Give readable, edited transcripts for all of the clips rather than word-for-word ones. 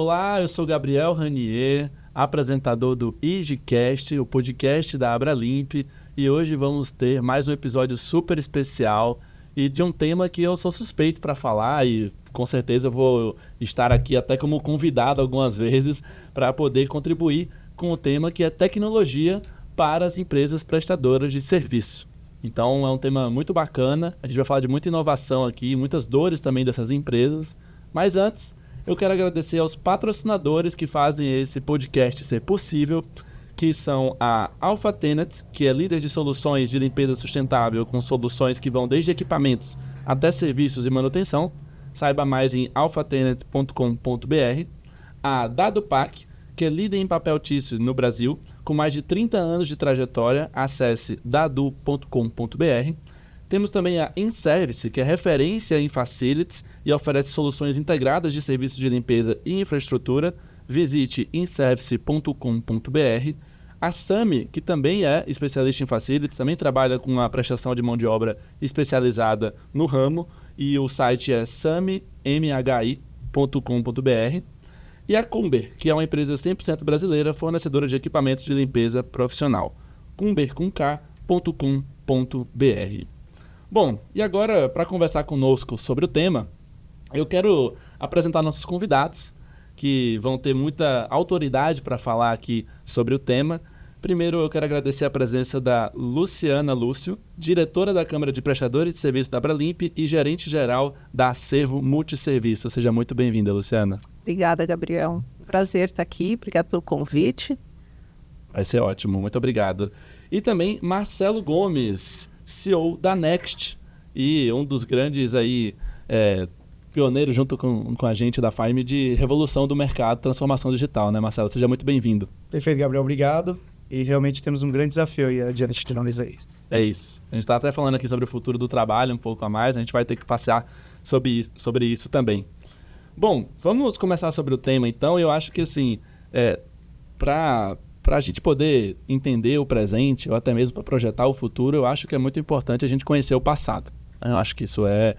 Olá, eu sou Gabriel Ranier, apresentador do IGCast, o podcast da Abralimp, e hoje vamos ter mais um episódio super especial e de um tema que eu sou suspeito para falar e com certeza eu vou estar aqui até como convidado algumas vezes para poder contribuir com o tema que é tecnologia para as empresas prestadoras de serviço. Então é um tema muito bacana, a gente vai falar de muita inovação aqui, muitas dores também dessas empresas, mas antes eu quero agradecer aos patrocinadores que fazem esse podcast ser possível, que são a Alpha Tenet, que é líder de soluções de limpeza sustentável com soluções que vão desde equipamentos até serviços e manutenção. Saiba mais em alphatenet.com.br. A Dadopac, que é líder em papel tissue no Brasil, com mais de 30 anos de trajetória. Acesse dadu.com.br. Temos também a InService, que é referência em facilities e oferece soluções integradas de serviços de limpeza e infraestrutura. Visite inservice.com.br. A SAMI, que também é especialista em facilities, também trabalha com a prestação de mão de obra especializada no ramo, e o site é samimhi.com.br. E a Cumber, que é uma empresa 100% brasileira, fornecedora de equipamentos de limpeza profissional. cumber.com.br. Bom, e agora, para conversar conosco sobre o tema, eu quero apresentar nossos convidados, que vão ter muita autoridade para falar aqui sobre o tema. Primeiro, eu quero agradecer a presença da Luciana Lúcio, diretora da Câmara de Prestadores de Serviço da Abralimp e gerente-geral da Acervo Multisserviço. Seja muito bem-vinda, Luciana. Obrigada, Gabriel. Prazer estar aqui. Obrigado pelo convite. Vai ser ótimo. Muito obrigado. E também Marcelo Gomes, CEO da Next e um dos grandes aí, pioneiros junto com a gente da Fime de revolução do mercado, transformação digital, né, Marcelo? Seja muito bem-vindo. Perfeito, Gabriel. Obrigado. E realmente temos um grande desafio aí adiante de nós aí. É isso. A gente está até falando aqui sobre o futuro do trabalho um pouco a mais, a gente vai ter que passear sobre isso também. Bom, vamos começar sobre o tema então. Eu acho que assim, para a gente poder entender o presente, ou até mesmo para projetar o futuro, eu acho que é muito importante a gente conhecer o passado. Eu acho que isso é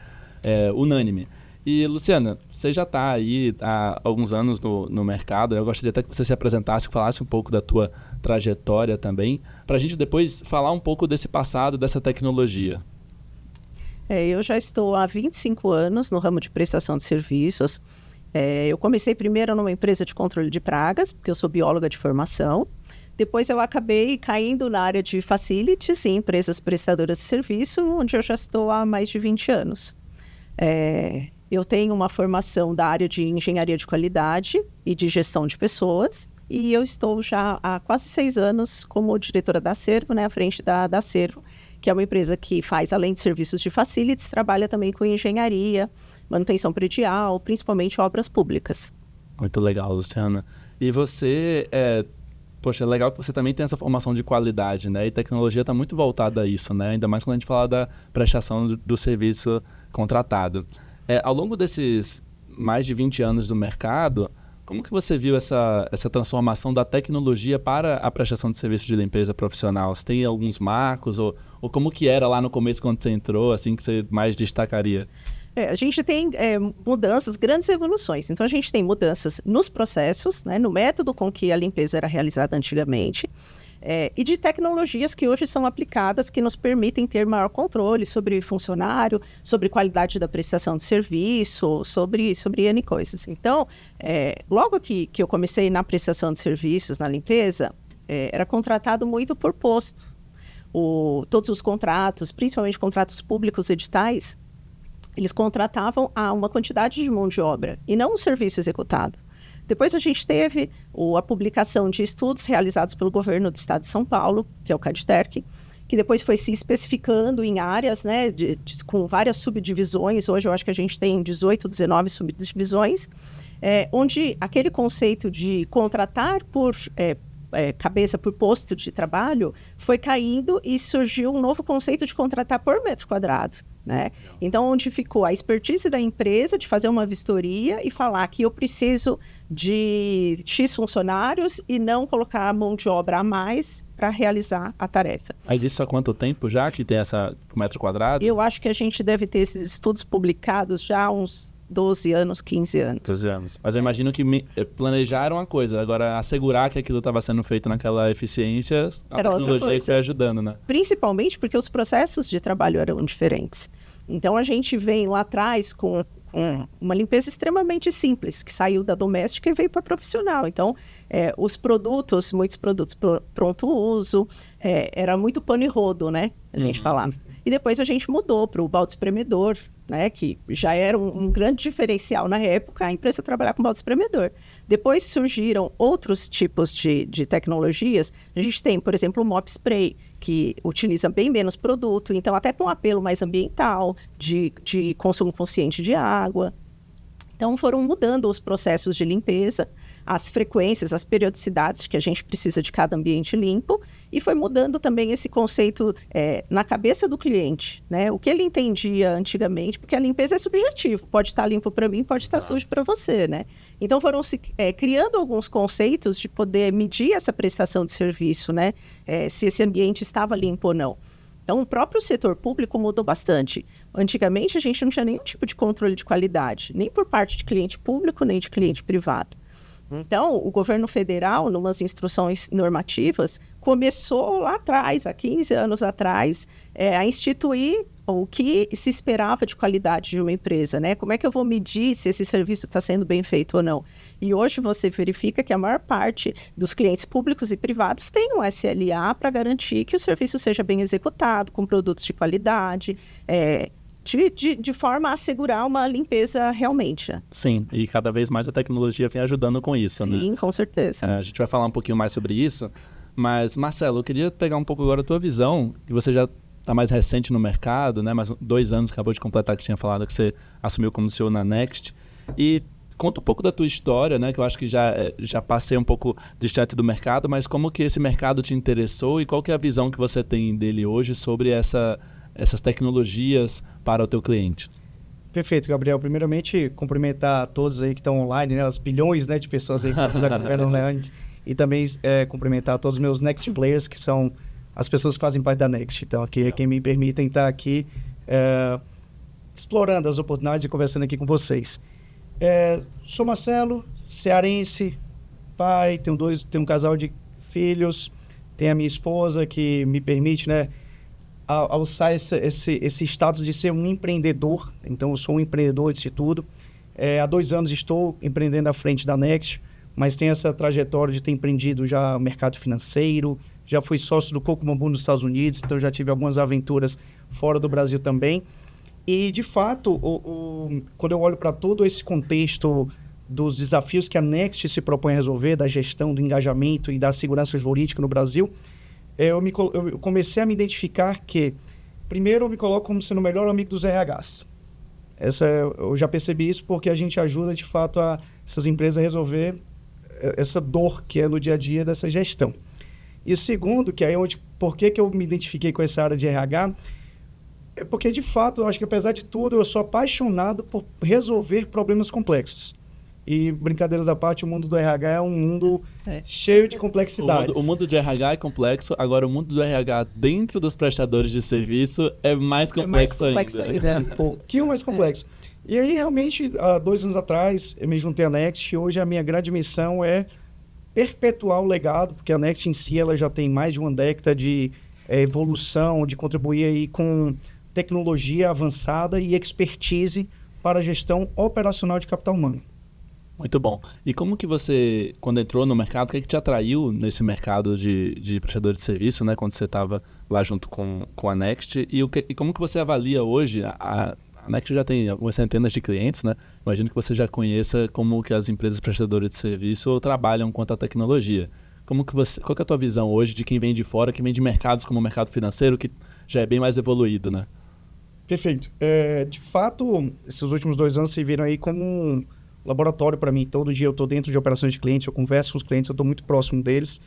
unânime. E, Luciana, você já está aí há alguns anos no mercado. Eu gostaria até que você se apresentasse, falasse um pouco da tua trajetória também, para a gente depois falar um pouco desse passado, dessa tecnologia. Eu já estou há 25 anos no ramo de prestação de serviços. Eu comecei primeiro numa empresa de controle de pragas, porque eu sou bióloga de formação. Depois eu acabei caindo na área de facilities em empresas prestadoras de serviço, onde eu já estou há mais de 20 anos. Eu tenho uma formação da área de engenharia de qualidade e de gestão de pessoas, e eu estou já há quase 6 anos como diretora da Acervo, né, à frente da Acervo, que é uma empresa que faz, além de serviços de facilities, trabalha também com engenharia, manutenção predial, principalmente obras públicas. Muito legal, Luciana. E você, poxa, é legal que você também tem essa formação de qualidade, né? E tecnologia está muito voltada a isso, né? Ainda mais quando a gente fala da prestação do serviço contratado. Ao longo desses mais de 20 anos do mercado, como que você viu essa transformação da tecnologia para a prestação de serviço de limpeza profissional? Você tem alguns marcos ou como que era lá no começo quando você entrou, assim, que você mais destacaria? A gente tem mudanças, grandes evoluções. Então, a gente tem mudanças nos processos, né, no método com que a limpeza era realizada antigamente, e de tecnologias que hoje são aplicadas, que nos permitem ter maior controle sobre funcionário, sobre qualidade da prestação de serviço, sobre N coisas. Então, logo que eu comecei na prestação de serviços, na limpeza, era contratado muito por posto. Todos os contratos, principalmente contratos públicos editais, eles contratavam uma quantidade de mão de obra e não um serviço executado. Depois a gente teve a publicação de estudos realizados pelo governo do estado de São Paulo, que é o CADTERC, que depois foi se especificando em áreas, né, com várias subdivisões. Hoje eu acho que a gente tem 18, 19 subdivisões, onde aquele conceito de contratar por cabeça, por posto de trabalho, foi caindo e surgiu um novo conceito de contratar por metro quadrado. Né? Então, onde ficou a expertise da empresa de fazer uma vistoria e falar que eu preciso de X funcionários e não colocar a mão de obra a mais para realizar a tarefa. Mas isso há quanto tempo já que tem essa metro quadrado? Eu acho que a gente deve ter esses estudos publicados já há uns 12 anos, 15 anos. 12 anos. Mas eu imagino que planejaram uma coisa, agora assegurar que aquilo estava sendo feito naquela eficiência, a Era outra tecnologia coisa. foi ajudando, né? Principalmente porque os processos de trabalho eram diferentes. Então, a gente vem lá atrás com uma limpeza extremamente simples, que saiu da doméstica e veio para profissional. Então, os produtos, muitos produtos pronto uso, era muito pano e rodo, né? A gente falava. E depois a gente mudou para o balde espremedor, né? Que já era um grande diferencial na época, a empresa trabalhar com balde espremedor. Depois surgiram outros tipos de tecnologias. A gente tem, por exemplo, o mop spray, que utiliza bem menos produto, então até com um apelo mais ambiental, de consumo consciente de água. Então, foram mudando os processos de limpeza, as frequências, as periodicidades que a gente precisa de cada ambiente limpo, e foi mudando também esse conceito na cabeça do cliente, né? O que ele entendia antigamente, porque a limpeza é subjetivo, pode estar limpo para mim, pode estar sujo para você, né? Então, foram se criando alguns conceitos de poder medir essa prestação de serviço, né? Se esse ambiente estava limpo ou não. Então, o próprio setor público mudou bastante. Antigamente, a gente não tinha nenhum tipo de controle de qualidade, nem por parte de cliente público, nem de cliente privado. Então, o governo federal, numas instruções normativas, começou lá atrás, há 15 anos atrás, a instituir o que se esperava de qualidade de uma empresa, né? Como é que eu vou medir se esse serviço está sendo bem feito ou não? E hoje você verifica que a maior parte dos clientes públicos e privados tem um SLA para garantir que o serviço seja bem executado, com produtos de qualidade, de forma a assegurar uma limpeza realmente. Sim, e cada vez mais a tecnologia vem ajudando com isso, né? Sim, com certeza. A gente vai falar um pouquinho mais sobre isso, mas, Marcelo, eu queria pegar um pouco agora a tua visão, que você já está mais recente no mercado, né? Mais 2 anos, acabou de completar, que tinha falado que você assumiu como CEO na Next, e conta um pouco da tua história, né? Que eu acho que já passei um pouco distante do mercado, mas como que esse mercado te interessou e qual que é a visão que você tem dele hoje sobre essas tecnologias para o teu cliente? Perfeito, Gabriel. Primeiramente, cumprimentar a todos aí que estão online, né? Os bilhões, né, de pessoas aí que nos acompanham online. E também cumprimentar todos os meus Next Players, que são as pessoas que fazem parte da Next. Então, aqui é quem me permitem estar aqui explorando as oportunidades e conversando aqui com vocês. Sou Marcelo, cearense, pai, tenho um casal de filhos, tenho a minha esposa que me permite, né, alçar esse status de ser um empreendedor. Então, eu sou um empreendedor antes de tudo. Há 2 anos estou empreendendo à frente da Next, mas tenho essa trajetória de ter empreendido já no mercado financeiro, já fui sócio do Coco Bambu nos Estados Unidos, então já tive algumas aventuras fora do Brasil também. E, de fato, quando eu olho para todo esse contexto dos desafios que a Next se propõe a resolver, da gestão, do engajamento e da segurança jurídica no Brasil, eu comecei a me identificar que, primeiro, eu me coloco como sendo o melhor amigo dos RHs. Eu já percebi isso porque a gente ajuda, de fato, essas empresas a resolver essa dor que é no dia a dia dessa gestão. E segundo, que aí por que eu me identifiquei com essa área de RH? É porque, de fato, eu acho que, apesar de tudo, eu sou apaixonado por resolver problemas complexos. E, brincadeiras à parte, o mundo do RH é um mundo cheio de complexidades. O mundo de RH é complexo, agora o mundo do RH dentro dos prestadores de serviço é mais complexo ainda. Um pouquinho mais complexo. E aí, realmente, há 2 anos atrás, eu me juntei à Next, e hoje a minha grande missão é perpetuar o legado, porque a Next em si ela já tem mais de uma década de evolução, de contribuir aí com tecnologia avançada e expertise para a gestão operacional de capital humano. Muito bom. E como que você, quando entrou no mercado, o que te atraiu nesse mercado de prestador de serviço, né? Quando você estava lá junto com a Next, e como que você avalia hoje? A Next já tem algumas centenas de clientes, né? Imagino que você já conheça como que as empresas prestadoras de serviço trabalham quanto à tecnologia. Qual que é a tua visão hoje de quem vem de fora, quem vem de mercados como o mercado financeiro, que já é bem mais evoluído, né? Perfeito. De fato, esses últimos 2 anos se viram aí como um laboratório para mim. Todo dia eu estou dentro de operações de clientes, eu converso com os clientes, eu estou muito próximo deles.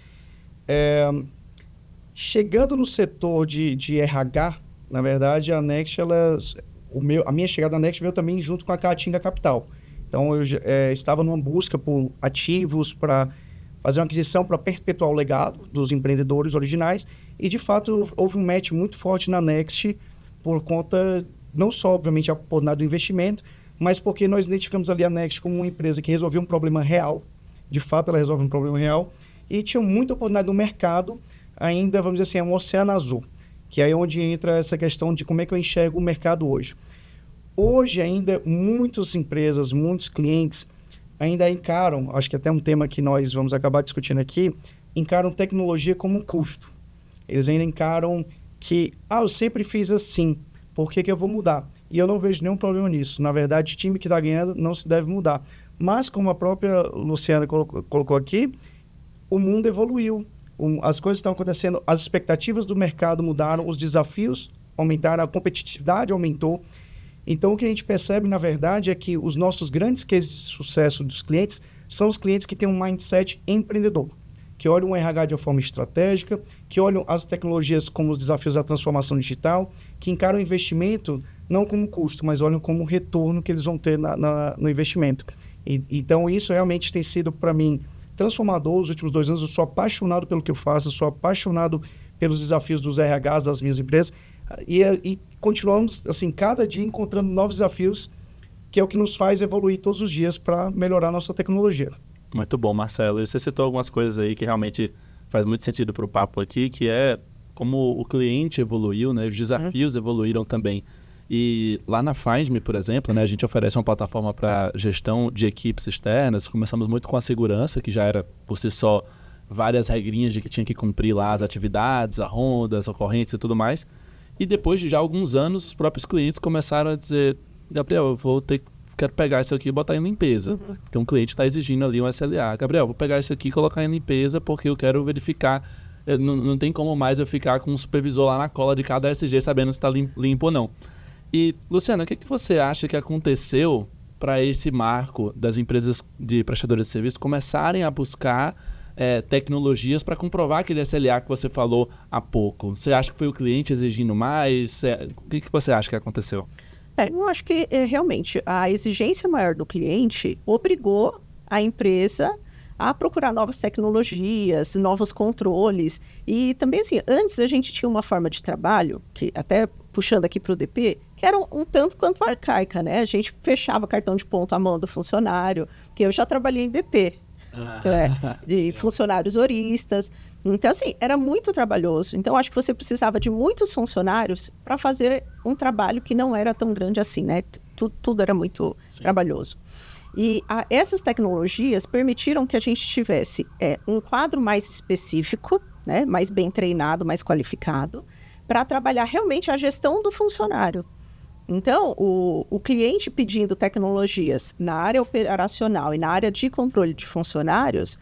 Chegando no setor de RH, na verdade, a Next, a minha chegada na Next veio também junto com a Caatinga Capital. Então, eu estava numa busca por ativos para fazer uma aquisição para perpetuar o legado dos empreendedores originais e, de fato, houve um match muito forte na Next por conta, não só, obviamente, a oportunidade do investimento, mas porque nós identificamos ali a Next como uma empresa que resolveu um problema real. De fato, ela resolve um problema real. E tinha muita oportunidade no mercado, ainda, vamos dizer assim, é um oceano azul. Que é onde entra essa questão de como é que eu enxergo o mercado hoje. Hoje, ainda, muitas empresas, muitos clientes ainda encaram, acho que até um tema que nós vamos acabar discutindo aqui, encaram tecnologia como um custo. Eles ainda encaram que, eu sempre fiz assim, por que eu vou mudar? E eu não vejo nenhum problema nisso. Na verdade, o time que está ganhando não se deve mudar. Mas, como a própria Luciana colocou aqui, o mundo evoluiu. As coisas estão acontecendo, as expectativas do mercado mudaram, os desafios aumentaram, a competitividade aumentou. Então, o que a gente percebe, na verdade, é que os nossos grandes cases de sucesso dos clientes são os clientes que têm um mindset empreendedor, que olham o RH de uma forma estratégica, que olham as tecnologias como os desafios da transformação digital, que encaram o investimento não como custo, mas olham como retorno que eles vão ter no investimento. Então, isso realmente tem sido, para mim, transformador. Os últimos 2 anos, eu sou apaixonado pelo que eu faço, eu sou apaixonado pelos desafios dos RHs das minhas empresas e continuamos, assim, cada dia encontrando novos desafios, que é o que nos faz evoluir todos os dias para melhorar a nossa tecnologia. Muito bom, Marcelo. E você citou algumas coisas aí que realmente faz muito sentido para o papo aqui, que é como o cliente evoluiu, né? Os desafios evoluíram também. E lá na Find.me, por exemplo, né, a gente oferece uma plataforma para gestão de equipes externas. Começamos muito com a segurança, que já era por si só várias regrinhas de que tinha que cumprir lá as atividades, a ronda, as ocorrências e tudo mais. E depois de já alguns anos, os próprios clientes começaram a dizer: Gabriel, quero pegar isso aqui e botar em limpeza. Porque um cliente está exigindo ali um SLA. Gabriel, vou pegar isso aqui e colocar em limpeza porque eu quero verificar. Não tem como mais eu ficar com um supervisor lá na cola de cada SG sabendo se está limpo ou não. E, Luciana, o que você acha que aconteceu para esse marco das empresas de prestadores de serviço começarem a buscar tecnologias para comprovar aquele SLA que você falou há pouco? Você acha que foi o cliente exigindo mais? O que você acha que aconteceu? Eu acho que realmente a exigência maior do cliente obrigou a empresa a procurar novas tecnologias, novos controles. E também, assim, antes a gente tinha uma forma de trabalho, que até puxando aqui para o DP, que era um tanto quanto arcaica, né? A gente fechava cartão de ponto à mão do funcionário, porque eu já trabalhei em DP, de funcionários horistas. Então, assim, era muito trabalhoso. Então, acho que você precisava de muitos funcionários para fazer um trabalho que não era tão grande assim, né? Tudo era muito trabalhoso. E essas tecnologias permitiram que a gente tivesse um quadro mais específico, né? Mais bem treinado, mais qualificado, para trabalhar realmente a gestão do funcionário. Então, o cliente pedindo tecnologias na área operacional e na área de controle de funcionários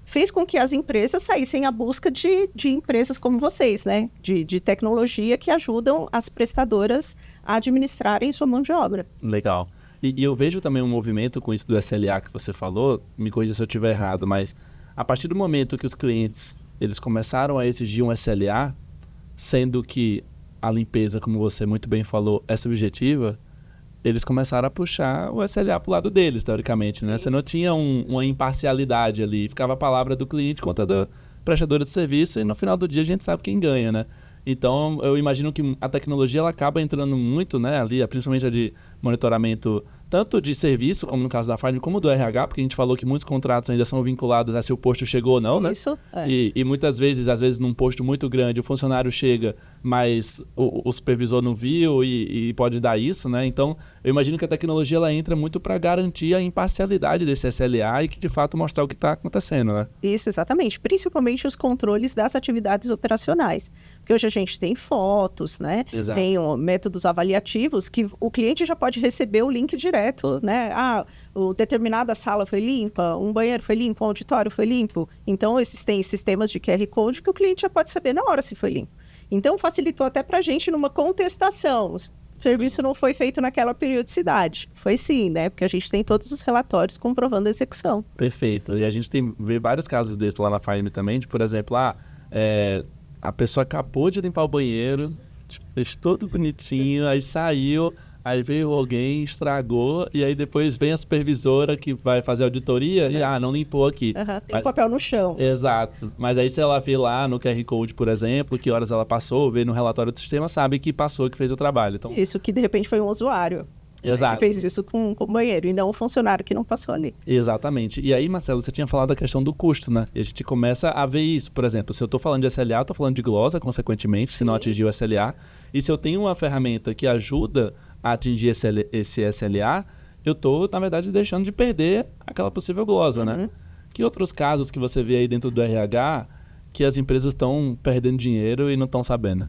fez com que as empresas saíssem à busca de empresas como vocês, né? De tecnologia que ajudam as prestadoras a administrarem sua mão de obra. Legal. E eu vejo também um movimento com isso do SLA que você falou, me corrija se eu estiver errado, mas a partir do momento que os clientes eles começaram a exigir um SLA, sendo que a limpeza, como você muito bem falou, é subjetiva, eles começaram a puxar o SLA para o lado deles, teoricamente, né? Você não tinha uma imparcialidade ali, ficava a palavra do cliente contra da prestadora de serviço e no final do dia a gente sabe quem ganha, né? Então, eu imagino que a tecnologia ela acaba entrando muito, né, ali, principalmente a de monitoramento, tanto de serviço, como no caso da Find.me, como do RH, porque a gente falou que muitos contratos ainda são vinculados a se o posto chegou ou não, né? Isso, E muitas vezes, às vezes, num posto muito grande, o funcionário chega, mas o supervisor não viu e pode dar isso, né? Então, eu imagino que a tecnologia ela entra muito para garantir a imparcialidade desse SLA e que, de fato, mostrar o que está acontecendo, né? Isso, exatamente. Principalmente os controles das atividades operacionais. Porque hoje a gente tem fotos, né? Exato. Tem métodos avaliativos que o cliente já pode receber o link direto, né? Determinada sala foi limpa, um banheiro foi limpo, um auditório foi limpo. Então, existem sistemas de QR Code que o cliente já pode saber na hora se foi limpo. Então, facilitou até para a gente numa contestação. O serviço não foi feito naquela periodicidade. Foi sim, né? Porque a gente tem todos os relatórios comprovando a execução. Perfeito. E a gente vê vários casos desses lá na Find.me também, de, por exemplo, a pessoa acabou de limpar o banheiro, fez tudo bonitinho, aí saiu, aí veio alguém, estragou, e aí depois vem a supervisora que vai fazer a auditoria e, não limpou aqui. Tem um papel no chão. Exato. Mas aí se ela vê lá no QR Code, por exemplo, que horas ela passou, vê no relatório do sistema, sabe que passou, que fez o trabalho. Então, isso, que de repente foi um usuário. Exato. Que fez isso com o banheiro, e não o funcionário que não passou ali. Exatamente. E aí, Marcelo, você tinha falado da questão do custo, né? E a gente começa a ver isso. Por exemplo, se eu estou falando de SLA, eu estou falando de glosa, consequentemente, se não atingir o SLA. E se eu tenho uma ferramenta que ajuda a atingir esse SLA, eu estou, na verdade, deixando de perder aquela possível glosa, né? Que outros casos que você vê aí dentro do RH que as empresas estão perdendo dinheiro e não estão sabendo?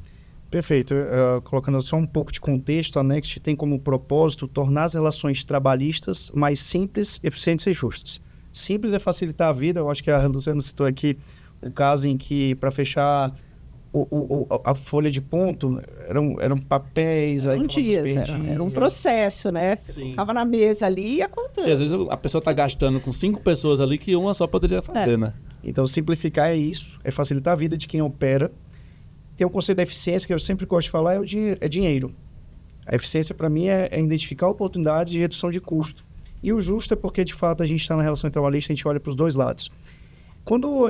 Perfeito. Colocando só um pouco de contexto, a Next tem como propósito tornar as relações trabalhistas mais simples, eficientes e justas. Simples é facilitar a vida. Eu acho que a Luciana citou aqui o caso em que, para fechar a folha de ponto, eram papéis... Eram dias, era um processo, né? Sim. Ficava na mesa ali e ia contando. E às vezes a pessoa está gastando com 5 pessoas ali que uma só poderia fazer, né? Então, simplificar é isso, é facilitar a vida de quem opera. Tem o conceito da eficiência, que eu sempre gosto de falar, é dinheiro. A eficiência, para mim, é identificar oportunidades de redução de custo. E o justo é porque, de fato, a gente está na relação trabalhista, a gente olha para os dois lados. Quando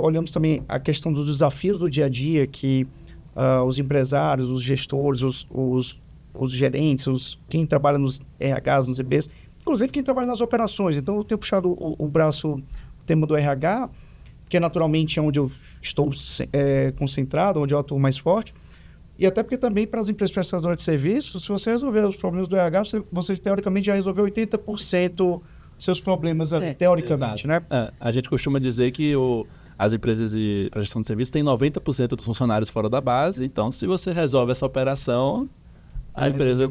olhamos também a questão dos desafios do dia a dia, que os empresários, os gestores, os gerentes, quem trabalha nos RHs, nos EBs, inclusive quem trabalha nas operações. Então, eu tenho puxado o braço, o tema do RH, que é naturalmente onde eu estou concentrado, onde eu atuo mais forte, e até porque também para as empresas prestadoras de serviços, se você resolver os problemas do RH, você teoricamente já resolveu 80% dos seus problemas ali, teoricamente, exato, né? A gente costuma dizer que as empresas de prestação de serviços têm 90% dos funcionários fora da base, então se você resolve essa operação, a empresa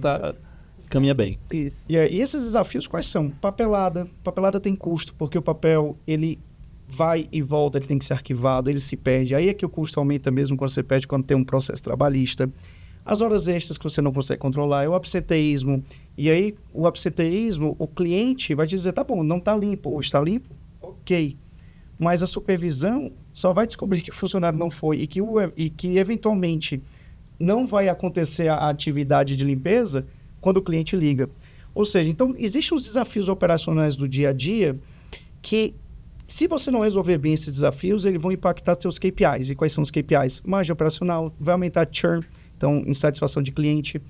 caminha bem. Isso. E esses desafios quais são? Papelada. Papelada tem custo, porque o papel, ele vai e volta, ele tem que ser arquivado, ele se perde. Aí é que o custo aumenta mesmo quando você perde, quando tem um processo trabalhista. As horas extras que você não consegue controlar, é o absenteísmo. E aí, o absenteísmo, o cliente vai dizer, tá bom, não está limpo, ou está limpo, ok. Mas a supervisão só vai descobrir que o funcionário não foi e que eventualmente não vai acontecer a atividade de limpeza quando o cliente liga. Ou seja, então, existem os desafios operacionais do dia a dia que, se você não resolver bem esses desafios, eles vão impactar seus KPIs. E quais são os KPIs? Margem operacional, vai aumentar churn, então, insatisfação de cliente,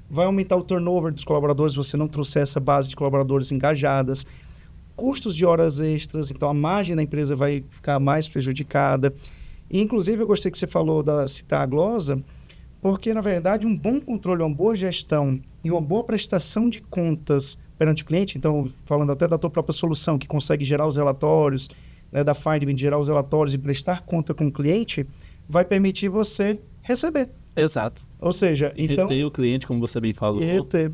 vai aumentar o turnover dos colaboradores se você não trouxer essa base de colaboradores engajadas, custos de horas extras, então a margem da empresa vai ficar mais prejudicada. E, inclusive, eu gostei que você falou citar a glosa, porque, na verdade, um bom controle, uma boa gestão e uma boa prestação de contas perante o cliente, então, falando até da tua própria solução, que consegue gerar os relatórios, né, da Findman, gerar os relatórios e prestar conta com o cliente, vai permitir você receber. Exato. Ou seja, então... Reter o cliente, como você bem falou. E reter.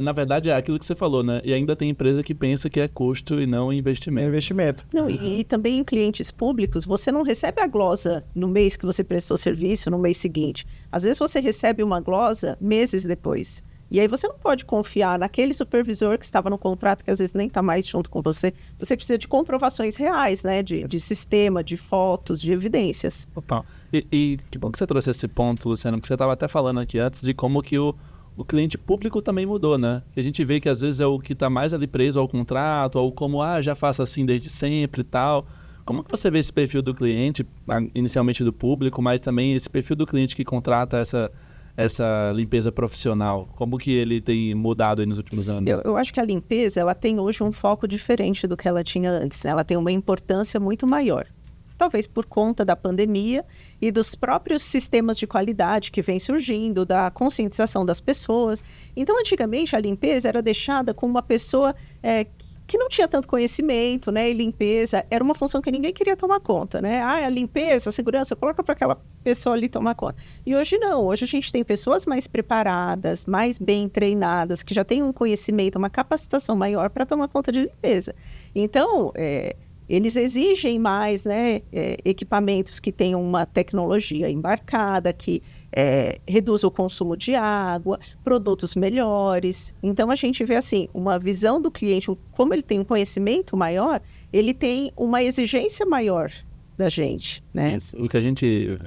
Na verdade, é aquilo que você falou, né? E ainda tem empresa que pensa que é custo e não investimento. É investimento. Não, e também em clientes públicos, você não recebe a glosa no mês que você prestou serviço, no mês seguinte. Às vezes você recebe uma glosa meses depois. E aí você não pode confiar naquele supervisor que estava no contrato, que às vezes nem está mais junto com você. Você precisa de comprovações reais, né? De sistema, de fotos, de evidências. Opa. E que bom que você trouxe esse ponto, Luciano, porque você estava até falando aqui antes de como que o cliente público também mudou, né? A gente vê que às vezes é o que está mais ali preso ao contrato, ou como, já faço assim desde sempre e tal. Como que você vê esse perfil do cliente, inicialmente do público, mas também esse perfil do cliente que contrata essa limpeza profissional? Como que ele tem mudado aí nos últimos anos? Eu acho que a limpeza, ela tem hoje um foco diferente do que ela tinha antes, né? Ela tem uma importância muito maior. Talvez por conta da pandemia e dos próprios sistemas de qualidade que vem surgindo, da conscientização das pessoas. Então, antigamente, a limpeza era deixada como uma pessoa que não tinha tanto conhecimento, né? E limpeza era uma função que ninguém queria tomar conta, né? A limpeza, a segurança, coloca para aquela pessoa ali tomar conta. E hoje não, hoje a gente tem pessoas mais preparadas, mais bem treinadas, que já têm um conhecimento, uma capacitação maior para tomar conta de limpeza. Então, eles exigem mais, né, equipamentos que tenham uma tecnologia embarcada, que reduz o consumo de água, produtos melhores. Então, a gente vê assim, uma visão do cliente, como ele tem um conhecimento maior, ele tem uma exigência maior da gente, né? Isso. O que a gente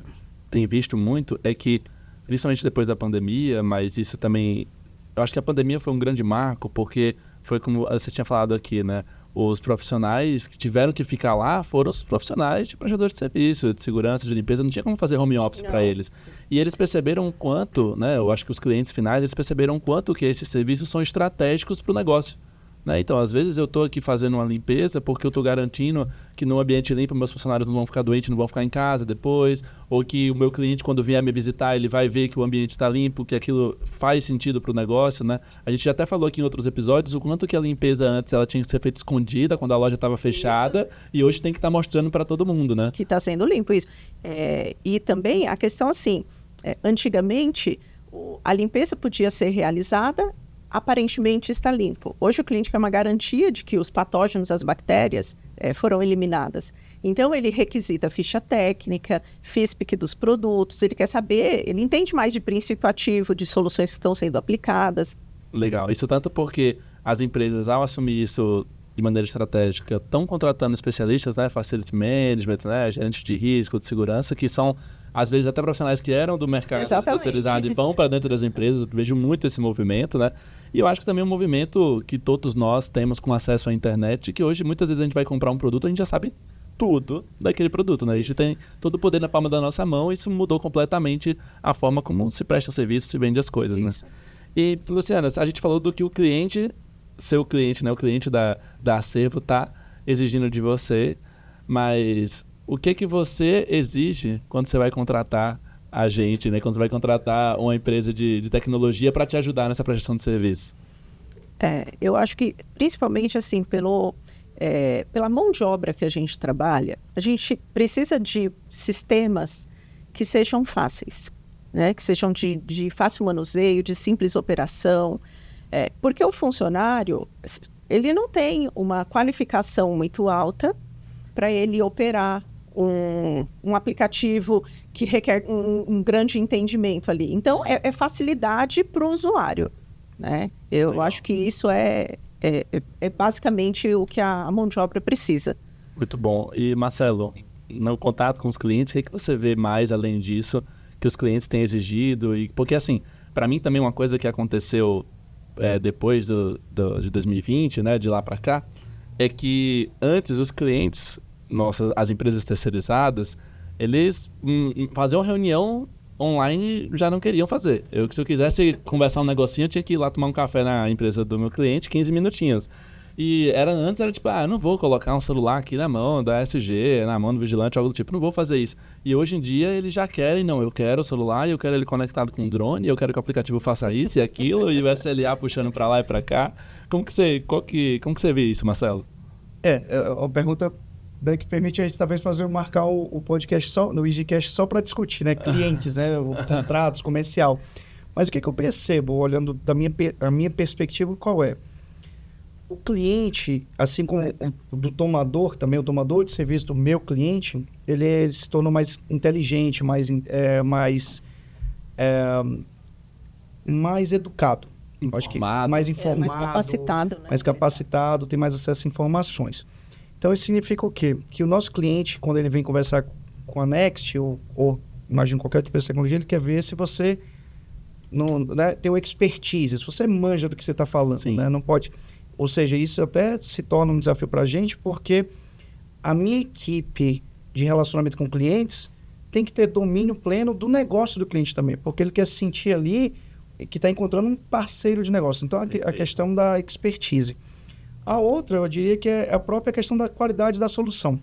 tem visto muito é que, principalmente depois da pandemia, mas isso também... Eu acho que a pandemia foi um grande marco, porque foi como você tinha falado aqui, né? os profissionais que tiveram que ficar lá foram os profissionais de prestadores de serviço, de segurança, de limpeza, não tinha como fazer home office para eles. E eles perceberam o quanto, né, eu acho que os clientes finais, eles perceberam o quanto que esses serviços são estratégicos para o negócio. Né? Então, às vezes eu estou aqui fazendo uma limpeza porque eu estou garantindo que no ambiente limpo meus funcionários não vão ficar doentes, não vão ficar em casa depois, ou que o meu cliente, quando vier me visitar, ele vai ver que o ambiente está limpo, que aquilo faz sentido para o negócio, né? A gente já até falou aqui em outros episódios o quanto que a limpeza antes ela tinha que ser feita escondida quando a loja estava fechada, e hoje tem que estar mostrando para todo mundo, né? Que está sendo limpo, isso. E também a questão assim, antigamente a limpeza podia ser realizada, aparentemente está limpo. Hoje o cliente quer uma garantia de que os patógenos, as bactérias, foram eliminadas. Então ele requisita ficha técnica, FISPIC dos produtos, ele quer saber, ele entende mais de princípio ativo, de soluções que estão sendo aplicadas. Legal. Isso tanto porque as empresas, ao assumir isso de maneira estratégica, estão contratando especialistas, né, facility management, né, gerentes de risco, de segurança, que são, às vezes, até profissionais que eram do mercado terceirizado e vão para dentro das empresas. Eu vejo muito esse movimento, né? E eu acho que também é um movimento que todos nós temos com acesso à internet, que hoje, muitas vezes, a gente vai comprar um produto, a gente já sabe tudo daquele produto, né? A gente tem todo o poder na palma da nossa mão, e isso mudou completamente a forma como se presta serviço, se vende as coisas, né? E, Luciana, a gente falou do que o cliente, seu cliente, né? O cliente da Acervo está exigindo de você, mas o que você exige quando você vai contratar a gente, né? Quando você vai contratar uma empresa de tecnologia para te ajudar nessa prestação de serviço? Eu acho que, principalmente assim, pela mão de obra que a gente trabalha, a gente precisa de sistemas que sejam fáceis, né? Que sejam de fácil manuseio, de simples operação, porque o funcionário, ele não tem uma qualificação muito alta para ele operar um aplicativo que requer um grande entendimento ali. Então, é facilidade para o usuário, né? Eu acho que isso é basicamente o que a mão de obra precisa. Muito bom. E, Marcelo, no contato com os clientes, o que você vê mais, além disso, que os clientes têm exigido? Porque, assim, para mim também uma coisa que aconteceu depois de 2020, né, de lá para cá, é que antes os clientes, as empresas terceirizadas, eles faziam uma reunião online já não queriam fazer. Se eu quisesse conversar um negocinho, eu tinha que ir lá tomar um café na empresa do meu cliente, 15 minutinhos. E antes era tipo, eu não vou colocar um celular aqui na mão da SG, na mão do vigilante, algo do tipo, não vou fazer isso. E hoje em dia eles já querem, não, eu quero o celular, eu quero ele conectado com o drone, eu quero que o aplicativo faça isso e aquilo, e o SLA puxando pra lá e pra cá. Como que você vê isso, Marcelo? Uma pergunta que permite a gente talvez marcar o podcast no EasyCast só para discutir, né? Clientes, né? Contratos, comercial. Mas o que eu percebo, olhando a minha perspectiva, qual é? O cliente, assim como do tomador, também o tomador de serviço do meu cliente, ele se tornou mais inteligente, mais educado. Acho que mais informado, mais capacitado, né? Mais capacitado, tem mais acesso a informações. Então, isso significa o quê? Que o nosso cliente, quando ele vem conversar com a Next, ou imagino qualquer outra empresa de tecnologia, ele quer ver se você tem uma expertise, se você manja do que você está falando. Né? Não pode... Ou seja, isso até se torna um desafio para a gente, porque a minha equipe de relacionamento com clientes tem que ter domínio pleno do negócio do cliente também, porque ele quer se sentir ali que está encontrando um parceiro de negócio. Então, a questão da expertise. A outra, eu diria que é a própria questão da qualidade da solução.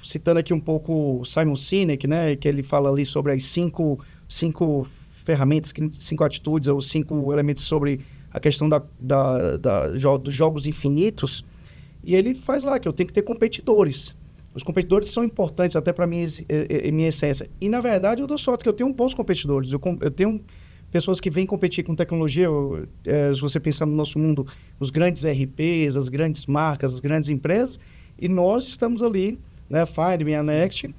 Citando aqui um pouco o Simon Sinek, né, que ele fala ali sobre as cinco ferramentas, 5 atitudes ou 5 elementos sobre a questão dos jogos infinitos, e ele faz lá que eu tenho que ter competidores. Os competidores são importantes até para minha essência. E, na verdade, eu dou sorte que eu tenho bons competidores. Eu tenho pessoas que vêm competir com tecnologia. Se você pensar no nosso mundo, os grandes RPs, as grandes marcas, as grandes empresas, e nós estamos ali, né, Firebase, a Next,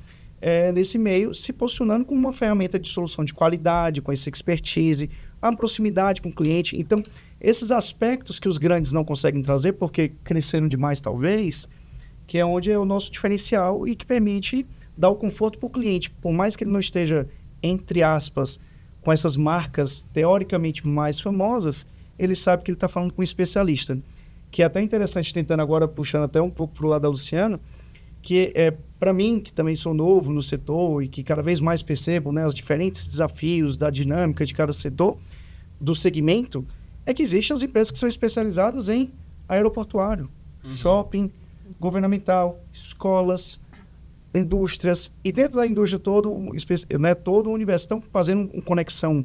nesse meio, se posicionando como uma ferramenta de solução de qualidade, com essa expertise, a proximidade com o cliente. Então, esses aspectos que os grandes não conseguem trazer, porque cresceram demais talvez, que é onde é o nosso diferencial e que permite dar o conforto para o cliente. Por mais que ele não esteja, entre aspas, com essas marcas teoricamente mais famosas, ele sabe que ele está falando com um especialista. que é até interessante, tentando agora, puxando até um pouco para o lado da Luciana, que para mim, que também sou novo no setor e que cada vez mais percebo, né, os diferentes desafios da dinâmica de cada setor, do segmento, é que existem as empresas que são especializadas em aeroportuário, shopping, governamental, escolas, indústrias, e dentro da indústria todo o universo. Estão fazendo uma conexão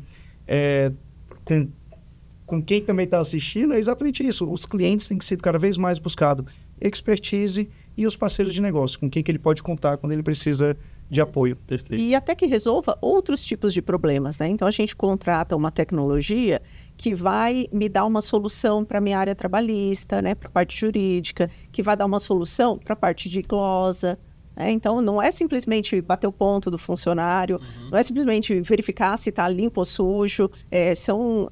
com quem também está assistindo, é exatamente isso. Os clientes têm sido cada vez mais buscado expertise e os parceiros de negócio, com quem que ele pode contar quando ele precisa de apoio. Perfeito. E até que resolva outros tipos de problemas, né? Então, a gente contrata uma tecnologia que vai me dar uma solução para a minha área trabalhista, né? Para a parte jurídica, que vai dar uma solução para a parte de glosa. Então, não é simplesmente bater o ponto do funcionário, não é simplesmente verificar se está limpo ou sujo, são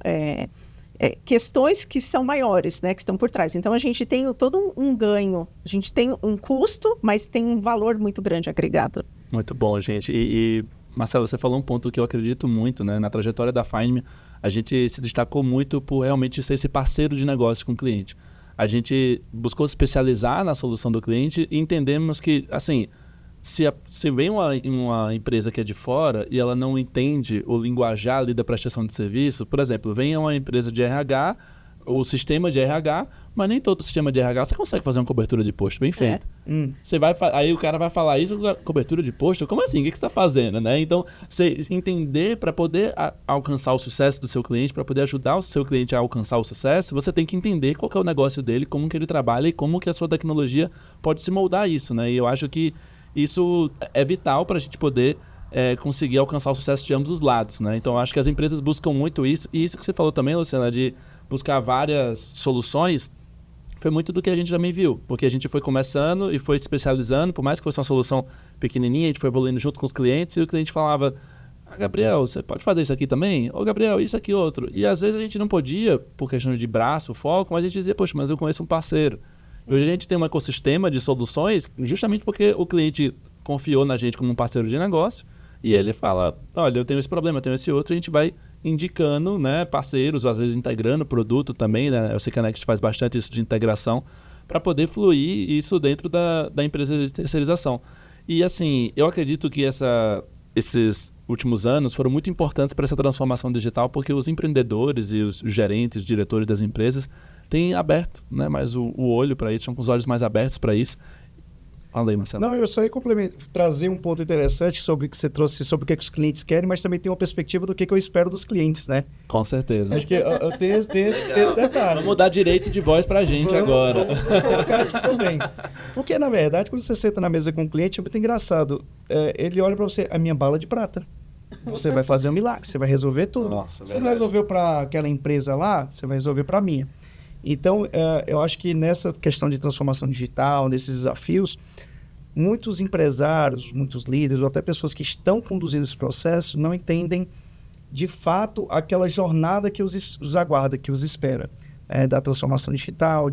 questões que são maiores, né, que estão por trás. Então, a gente tem todo um ganho, a gente tem um custo, mas tem um valor muito grande agregado. Muito bom, gente. E Marcelo, você falou um ponto que eu acredito muito, né? Na trajetória da Find.me, a gente se destacou muito por realmente ser esse parceiro de negócio com o cliente. A gente buscou se especializar na solução do cliente e entendemos que, assim, se vem uma empresa que é de fora e ela não entende o linguajar ali da prestação de serviço, por exemplo, vem uma empresa de RH, o sistema de RH, mas nem todo sistema de RH você consegue fazer uma cobertura de posto bem feita. Você aí o cara vai falar isso, cobertura de posto? Como assim? O que você está fazendo? Né? Então, você entender para poder alcançar o sucesso do seu cliente, para poder ajudar o seu cliente a alcançar o sucesso, você tem que entender qual que é o negócio dele, como que ele trabalha e como que a sua tecnologia pode se moldar a isso. Né? E eu acho que isso é vital para a gente poder conseguir alcançar o sucesso de ambos os lados. Né? Então, eu acho que as empresas buscam muito isso. E isso que você falou também, Luciana, de buscar várias soluções, foi muito do que a gente também viu, porque a gente foi começando e foi se especializando, por mais que fosse uma solução pequenininha, a gente foi evoluindo junto com os clientes, e o cliente falava, Gabriel, você pode fazer isso aqui também? Ô, Gabriel, isso aqui, outro. E às vezes a gente não podia, por questão de braço, foco, mas a gente dizia, poxa, mas eu conheço um parceiro. E hoje a gente tem um ecossistema de soluções, justamente porque o cliente confiou na gente como um parceiro de negócio, e ele fala, olha, eu tenho esse problema, eu tenho esse outro, e a gente vai indicando, né, parceiros, às vezes integrando o produto também, né? Eu sei que a Next faz bastante isso de integração, para poder fluir isso dentro da empresa de terceirização. E assim, eu acredito que esses últimos anos foram muito importantes para essa transformação digital, porque os empreendedores e os gerentes, diretores das empresas têm aberto, né, mais o olho para isso, estão com os olhos mais abertos para isso. Fala aí, Marcelo. Não, eu só ia trazer um ponto interessante sobre o que você trouxe, sobre o que os clientes querem, mas também tem uma perspectiva do que eu espero dos clientes, né? Com certeza. Acho que eu tenho esse detalhe. Vamos dar direito de voz pra gente agora. Vamos colocar aqui também. Porque, na verdade, quando você senta na mesa com o cliente, é muito engraçado. Ele olha para você, a minha bala de prata. Você vai fazer um milagre, você vai resolver tudo. Nossa, você não resolveu para aquela empresa lá, você vai resolver para a minha. Então, eu acho que nessa questão de transformação digital, nesses desafios, muitos empresários, muitos líderes, ou até pessoas que estão conduzindo esse processo, não entendem, de fato, aquela jornada que os aguarda, que os espera, da transformação digital,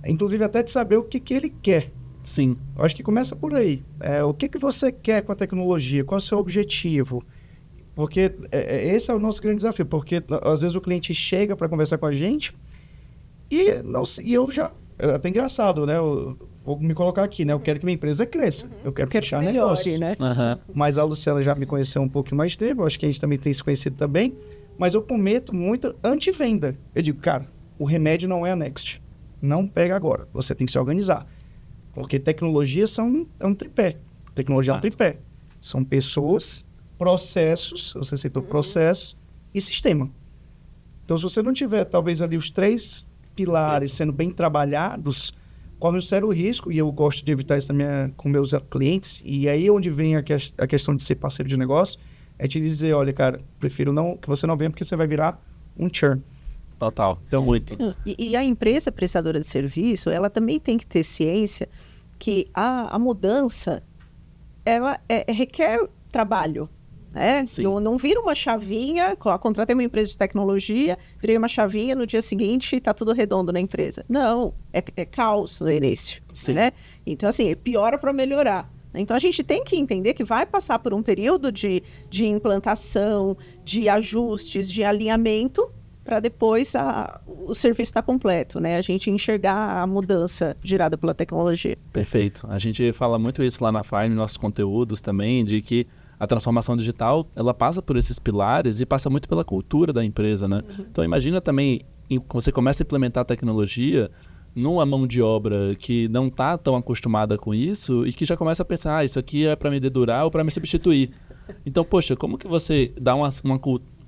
inclusive até de saber o que ele quer. Sim. Eu acho que começa por aí. O que você quer com a tecnologia? Qual é o seu objetivo? Porque esse é o nosso grande desafio, porque às vezes o cliente chega para conversar com a gente e eu já... É até engraçado, né? Eu vou me colocar aqui, né? Eu quero que minha empresa cresça. Eu quero fechar negócio. Né? Mas a Luciana já me conheceu um pouco mais tempo. Eu acho que a gente também tem se conhecido também. Mas eu cometo muita antivenda. Eu digo, cara, o remédio não é a Next. Não pega agora. Você tem que se organizar. Porque tecnologia é um tripé. Tecnologia é um tripé. São pessoas, processos, você citou processos, e sistema. Então, se você não tiver, talvez, ali os 3 pilares sendo bem trabalhados, corre um sério risco, e eu gosto de evitar isso também com meus clientes, e aí onde vem a questão de ser parceiro de negócio, é te dizer, olha, cara, prefiro que você não venha, porque você vai virar um churn. Total, então muito. E a empresa prestadora de serviço, ela também tem que ter ciência que a mudança, ela requer trabalho. Não vira uma chavinha, contratei uma empresa de tecnologia, virei uma chavinha, no dia seguinte está tudo redondo na empresa. Não, é caos no início. Né? Então, assim, piora para melhorar. Então, a gente tem que entender que vai passar por um período de implantação, de ajustes, de alinhamento, para depois o serviço estar completo, né? A gente enxergar a mudança gerada pela tecnologia. Perfeito. A gente fala muito isso lá na Fine, nos nossos conteúdos também, de que a transformação digital, ela passa por esses pilares e passa muito pela cultura da empresa, né? Então, imagina também, você começa a implementar a tecnologia numa mão de obra que não está tão acostumada com isso e que já começa a pensar, isso aqui é para me dedurar ou para me substituir. Então, poxa, como que você dá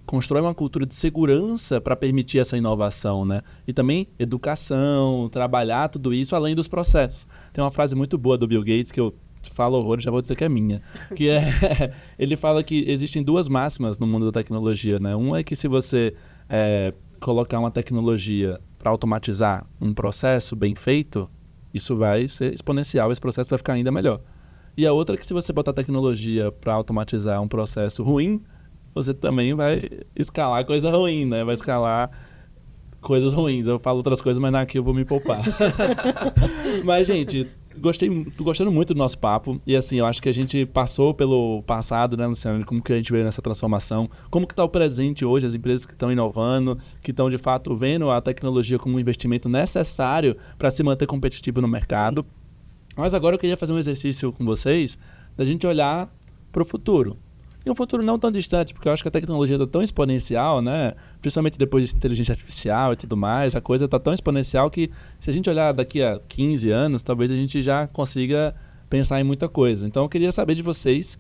constrói uma cultura de segurança para permitir essa inovação, né? E também educação, trabalhar tudo isso além dos processos. Tem uma frase muito boa do Bill Gates que eu falo horrores, já vou dizer que é minha, que ele fala que existem duas máximas no mundo da tecnologia, né? Uma é que se você colocar uma tecnologia para automatizar um processo bem feito, isso vai ser exponencial, esse processo vai ficar ainda melhor. E a outra é que se você botar tecnologia para automatizar um processo ruim, você também vai escalar coisa ruim, né? Vai escalar coisas ruins. Eu falo outras coisas, mas aqui eu vou me poupar. Mas, gente, tô gostando muito do nosso papo. E, assim, eu acho que a gente passou pelo passado, né, Luciano? Como que a gente veio nessa transformação. Como que está o presente hoje, as empresas que estão inovando, que estão, de fato, vendo a tecnologia como um investimento necessário para se manter competitivo no mercado. Mas agora eu queria fazer um exercício com vocês, da gente olhar para o futuro. E um futuro não tão distante, porque eu acho que a tecnologia está tão exponencial, né? Principalmente depois de inteligência artificial e tudo mais, a coisa está tão exponencial que se a gente olhar daqui a 15 anos, talvez a gente já consiga pensar em muita coisa. Então eu queria saber de vocês,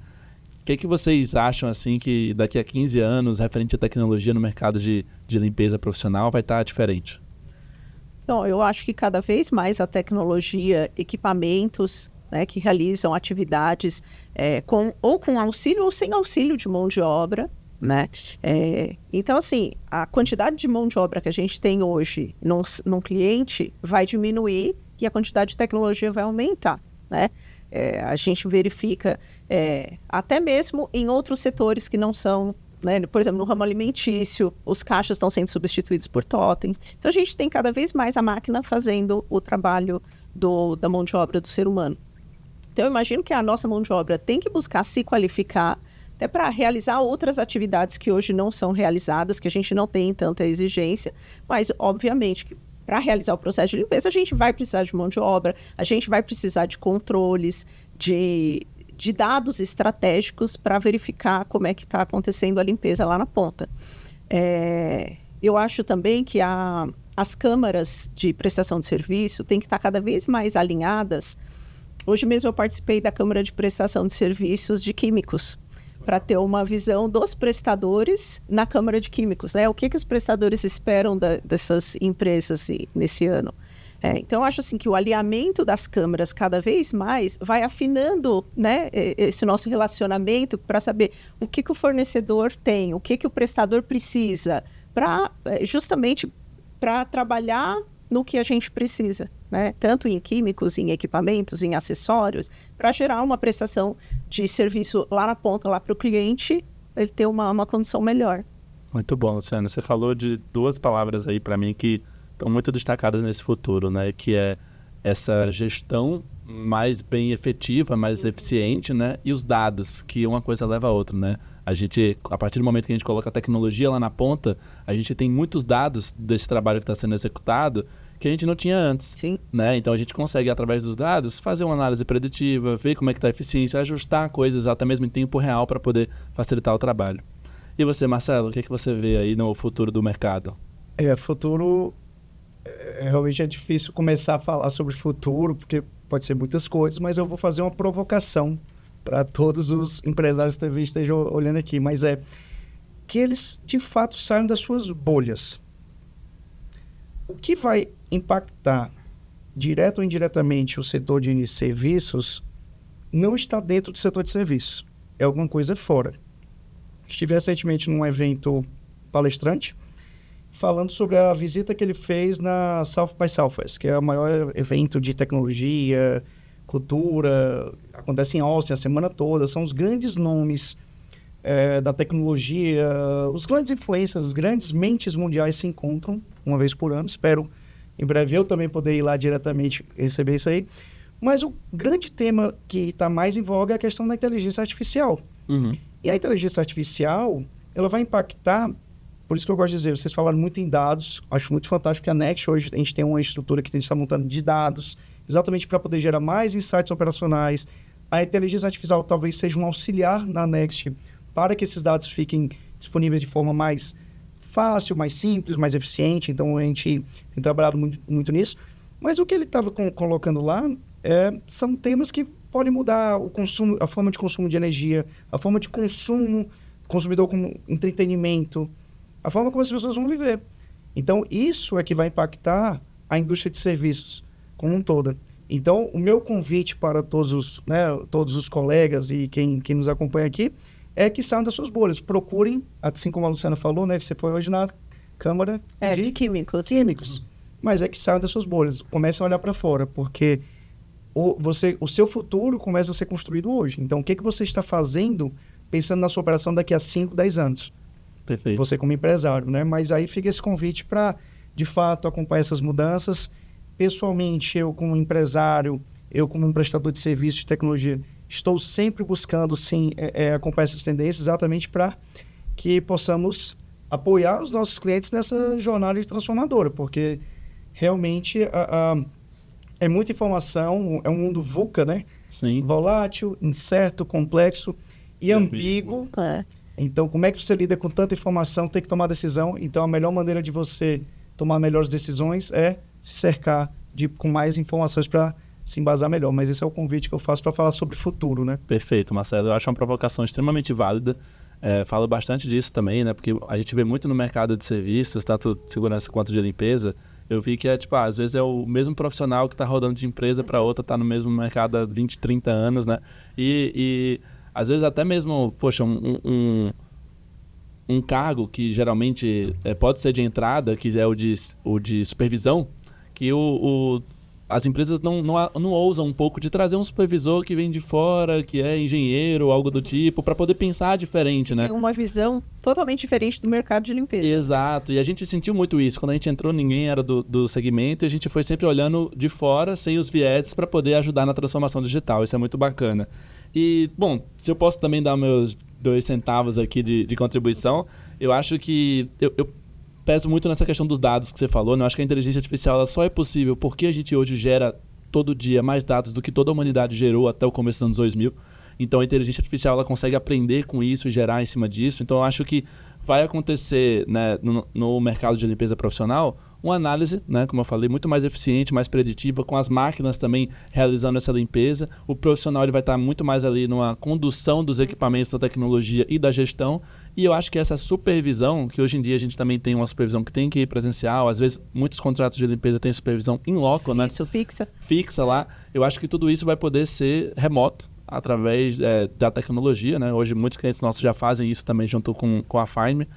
o que vocês acham assim que daqui a 15 anos, referente à tecnologia no mercado de limpeza profissional, vai estar diferente? Então, eu acho que cada vez mais a tecnologia, equipamentos, né, que realizam atividades com auxílio ou sem auxílio de mão de obra, né? Então, assim, a quantidade de mão de obra que a gente tem hoje num cliente vai diminuir e a quantidade de tecnologia vai aumentar, né? A gente verifica até mesmo em outros setores que não são, né? Por exemplo, no ramo alimentício, os caixas estão sendo substituídos por totens. Então, a gente tem cada vez mais a máquina fazendo o trabalho da mão de obra do ser humano. Então, eu imagino que a nossa mão de obra tem que buscar se qualificar até para realizar outras atividades que hoje não são realizadas, que a gente não tem tanta exigência, mas, obviamente, que para realizar o processo de limpeza, a gente vai precisar de mão de obra, a gente vai precisar de controles, de dados estratégicos para verificar como é que está acontecendo a limpeza lá na ponta. Eu acho também que as câmaras de prestação de serviço têm que estar cada vez mais alinhadas. Hoje mesmo eu participei da Câmara de Prestação de Serviços de Químicos, para ter uma visão dos prestadores na Câmara de Químicos, né? O que os prestadores esperam dessas empresas nesse ano. Então, eu acho assim, que o alinhamento das câmaras cada vez mais vai afinando, né, esse nosso relacionamento para saber o que o fornecedor tem, o que o prestador precisa, justamente para trabalhar no que a gente precisa, né? Tanto em químicos, em equipamentos, em acessórios, para gerar uma prestação de serviço lá na ponta, lá para o cliente, ele ter uma condição melhor. Muito bom, Luciano. Você falou de duas palavras aí para mim que estão muito destacadas nesse futuro, né? Que é essa gestão mais bem efetiva, mais eficiente, né? E os dados, que uma coisa leva a outra, né? A partir do momento que a gente coloca a tecnologia lá na ponta, a gente tem muitos dados desse trabalho que está sendo executado que a gente não tinha antes. Sim. Né? Então a gente consegue, através dos dados, fazer uma análise preditiva, ver como é que está a eficiência, ajustar coisas até mesmo em tempo real para poder facilitar o trabalho. E você, Marcelo, o que você vê aí no futuro do mercado? Futuro, realmente é difícil começar a falar sobre futuro, porque pode ser muitas coisas, mas eu vou fazer uma provocação para todos os empresários que estejam olhando aqui, mas que eles, de fato, saiam das suas bolhas. O que vai impactar, direto ou indiretamente, o setor de serviços, não está dentro do setor de serviços. É alguma coisa fora. Estive recentemente num evento palestrante, falando sobre a visita que ele fez na South by Southwest, que é o maior evento de tecnologia, cultura, acontece em Austin a semana toda, são os grandes nomes da tecnologia, os grandes influencers, as grandes mentes mundiais se encontram uma vez por ano. Espero em breve eu também poder ir lá diretamente receber isso aí. Mas o grande tema que está mais em voga é a questão da inteligência artificial. Uhum. E a inteligência artificial, ela vai impactar Por isso que eu gosto de dizer, vocês falaram muito em dados, acho muito fantástico que a Next hoje a gente tem uma estrutura que a gente está montando de dados, exatamente para poder gerar mais insights operacionais. A inteligência artificial talvez seja um auxiliar na Next para que esses dados fiquem disponíveis de forma mais fácil, mais simples, mais eficiente. Então, a gente tem trabalhado muito nisso. Mas o que ele estava colocando lá são temas que podem mudar o consumo, a forma de consumo de energia, a forma de consumo, consumidor como entretenimento, a forma como as pessoas vão viver. Então, isso é que vai impactar a indústria de serviços como um todo. Então, o meu convite para todos os colegas e quem nos acompanha aqui é que saiam das suas bolhas. Procurem, assim como a Luciana falou, né? Você foi hoje na Câmara de Químicos. Mas é que saiam das suas bolhas. Comecem a olhar para fora, porque o seu futuro começa a ser construído hoje. Então, o que você está fazendo pensando na sua operação daqui a 5, 10 anos? Perfeito. Você como empresário, né? Mas aí fica esse convite para, de fato, acompanhar essas mudanças. Pessoalmente, eu como empresário, eu como um prestador de serviço de tecnologia, estou sempre buscando, sim, acompanhar essas tendências exatamente para que possamos apoiar os nossos clientes nessa jornada transformadora, porque realmente é muita informação, é um mundo VUCA, né? Sim. Volátil, incerto, complexo e ambíguo. Então, como é que você lida com tanta informação, tem que tomar decisão? Então, a melhor maneira de você tomar melhores decisões é se cercar com mais informações para se embasar melhor. Mas esse é o convite que eu faço para falar sobre o futuro, né? Perfeito, Marcelo. Eu acho uma provocação extremamente válida. Falo bastante disso também, né? Porque a gente vê muito no mercado de serviços, tanto de segurança quanto de limpeza. Eu vi que às vezes é o mesmo profissional que está rodando de empresa para outra, está no mesmo mercado há 20, 30 anos, né? E às vezes até mesmo, poxa, um cargo que geralmente pode ser de entrada, que é o de supervisão, que as empresas não ousam um pouco de trazer um supervisor que vem de fora, que é engenheiro, algo do tipo, para poder pensar diferente, né? É uma visão totalmente diferente do mercado de limpeza. Exato, e a gente sentiu muito isso. Quando a gente entrou, ninguém era do segmento, e a gente foi sempre olhando de fora, sem os vieses, para poder ajudar na transformação digital. Isso é muito bacana. E, bom, se eu posso também dar meus 2 centavos aqui de contribuição, eu acho que eu peso muito nessa questão dos dados que você falou, né? Eu acho que a inteligência artificial ela só é possível porque a gente hoje gera todo dia mais dados do que toda a humanidade gerou até o começo dos anos 2000. Então a inteligência artificial ela consegue aprender com isso e gerar em cima disso. Então eu acho que vai acontecer, né, no mercado de limpeza profissional uma análise, né, como eu falei, muito mais eficiente, mais preditiva, com as máquinas também realizando essa limpeza. O profissional ele vai estar muito mais ali numa condução dos equipamentos, da tecnologia e da gestão. E eu acho que essa supervisão, que hoje em dia a gente também tem uma supervisão que tem que ir presencial, às vezes muitos contratos de limpeza têm supervisão in loco, né? Isso, fixa. Fixa lá. Eu acho que tudo isso vai poder ser remoto através da tecnologia, né? Hoje muitos clientes nossos já fazem isso também junto com a Find.me,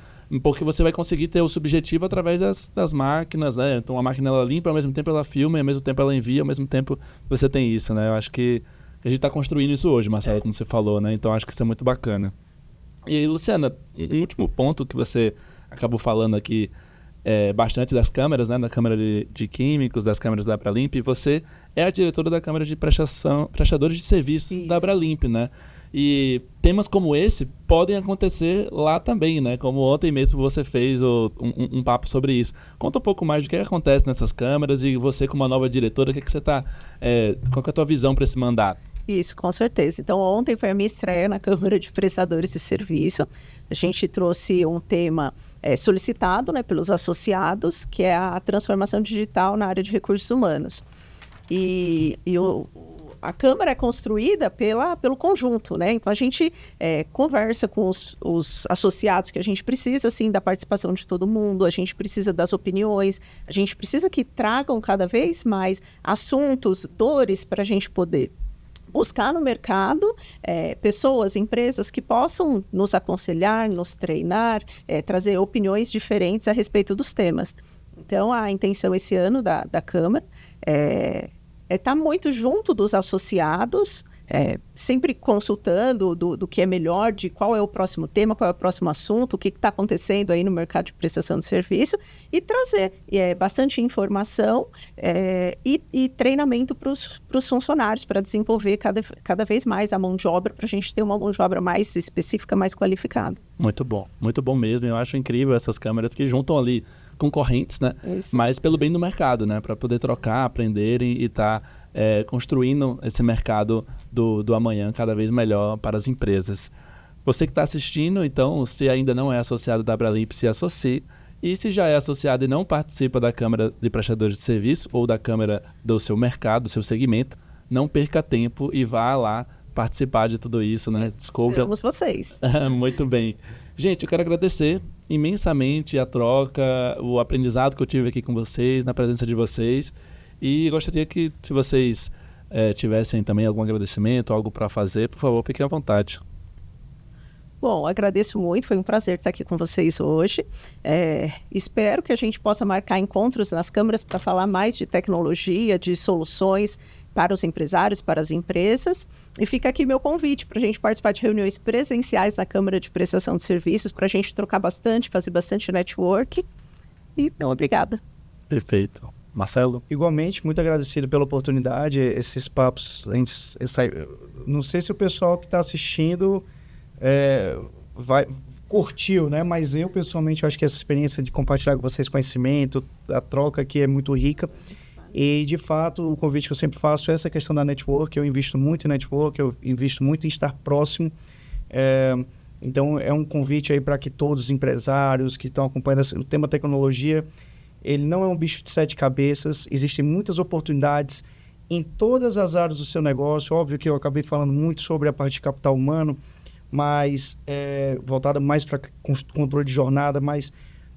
porque você vai conseguir ter o subjetivo através das máquinas, né? Então a máquina ela limpa, ao mesmo tempo ela filma, ao mesmo tempo ela envia, ao mesmo tempo você tem isso, né? Eu acho que a gente está construindo isso hoje, Marcelo, como você falou, né? Então acho que isso é muito bacana. E aí, Luciana, um último ponto que você acabou falando aqui bastante das câmeras, né? Da Câmara de Químicos, das câmeras da Abralimp, e você é a diretora da Câmara de Prestadores de Serviços da Abralimp, né? E temas como esse podem acontecer lá também, né? Como ontem mesmo você fez um papo sobre isso. Conta um pouco mais do que acontece nessas câmaras e você como uma nova diretora, qual que é a tua visão para esse mandato? Isso, com certeza. Então, ontem foi a minha estreia na Câmara de Prestadores de Serviço. A gente trouxe um tema solicitado, né, pelos associados, que é a transformação digital na área de recursos humanos. A Câmara é construída pelo conjunto, né? Então, a gente conversa com os associados que a gente precisa, assim, da participação de todo mundo, a gente precisa das opiniões, a gente precisa que tragam cada vez mais assuntos, dores, para a gente poder buscar no mercado pessoas, empresas que possam nos aconselhar, nos treinar, trazer opiniões diferentes a respeito dos temas. Então, a intenção esse ano da Câmara é estar muito junto dos associados, sempre consultando do que é melhor, de qual é o próximo tema, qual é o próximo assunto, o que está acontecendo aí no mercado de prestação de serviço, e trazer bastante informação e treinamento para os funcionários, para desenvolver cada vez mais a mão de obra, para a gente ter uma mão de obra mais específica, mais qualificada. Muito bom mesmo. Eu acho incrível essas câmeras que juntam ali concorrentes, né? Isso. Mas pelo bem do mercado, né? Para poder trocar, aprenderem e estar construindo esse mercado do amanhã cada vez melhor para as empresas. Você que está assistindo, então, se ainda não é associado da Abralimp, se associe. E se já é associado e não participa da Câmara de Prestadores de Serviço ou da Câmara do seu mercado, do seu segmento, não perca tempo e vá lá participar de tudo isso, né? Descubra. Esperamos vocês. Muito bem. Gente, eu quero agradecer imensamente a troca, o aprendizado que eu tive aqui com vocês, na presença de vocês. E gostaria que, se vocês tivessem também algum agradecimento, algo para fazer, por favor, fiquem à vontade. Bom, agradeço muito, foi um prazer estar aqui com vocês hoje. Espero que a gente possa marcar encontros nas câmaras para falar mais de tecnologia, de soluções para os empresários, para as empresas. E fica aqui meu convite para a gente participar de reuniões presenciais na Câmara de Prestação de Serviços, para a gente trocar bastante, fazer bastante network. E, obrigada. Perfeito. Marcelo? Igualmente, muito agradecido pela oportunidade, esses papos. Não sei se o pessoal que está assistindo curtiu, né? Mas eu, pessoalmente, acho que essa experiência de compartilhar com vocês conhecimento, a troca aqui é muito rica. E, de fato, o convite que eu sempre faço é essa questão da network. Eu invisto muito em network, eu invisto muito em estar próximo. Então, é um convite aí para que todos os empresários que estão acompanhando o tema tecnologia, ele não é um bicho de 7 cabeças, existem muitas oportunidades em todas as áreas do seu negócio. Óbvio que eu acabei falando muito sobre a parte de capital humano, mas voltada mais para controle de jornada, mas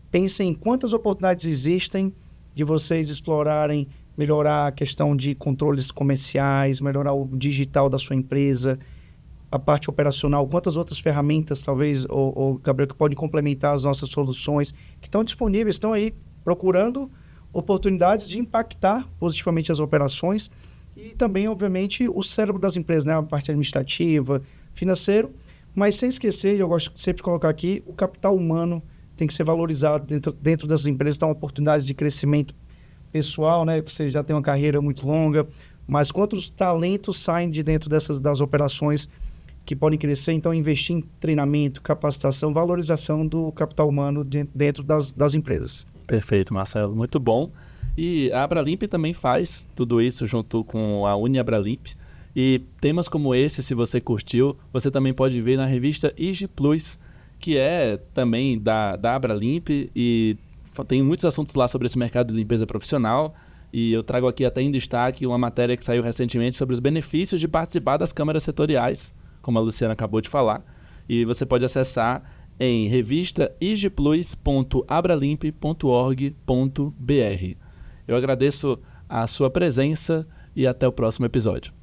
pensem em quantas oportunidades existem de vocês explorarem, melhorar a questão de controles comerciais, melhorar o digital da sua empresa, a parte operacional, quantas outras ferramentas, talvez, Gabriel, que podem complementar as nossas soluções, que estão disponíveis, estão aí procurando oportunidades de impactar positivamente as operações e também, obviamente, o cérebro das empresas, né? A parte administrativa, financeiro, mas sem esquecer, eu gosto sempre de colocar aqui, o capital humano tem que ser valorizado dentro das empresas, dá oportunidades de crescimento pessoal, né? Você já tem uma carreira muito longa, mas quantos talentos saem de dentro das operações que podem crescer? Então, investir em treinamento, capacitação, valorização do capital humano dentro das empresas. Perfeito, Marcelo. Muito bom. E a Abralimp também faz tudo isso junto com a Uniabralimp. E temas como esse, se você curtiu, você também pode ver na revista IG Plus, que é também da Abralimp, e tem muitos assuntos lá sobre esse mercado de limpeza profissional. E eu trago aqui até em destaque uma matéria que saiu recentemente sobre os benefícios de participar das câmaras setoriais, como a Luciana acabou de falar. E você pode acessar em revistaigplus.abralimp.org.br. Eu agradeço a sua presença e até o próximo episódio.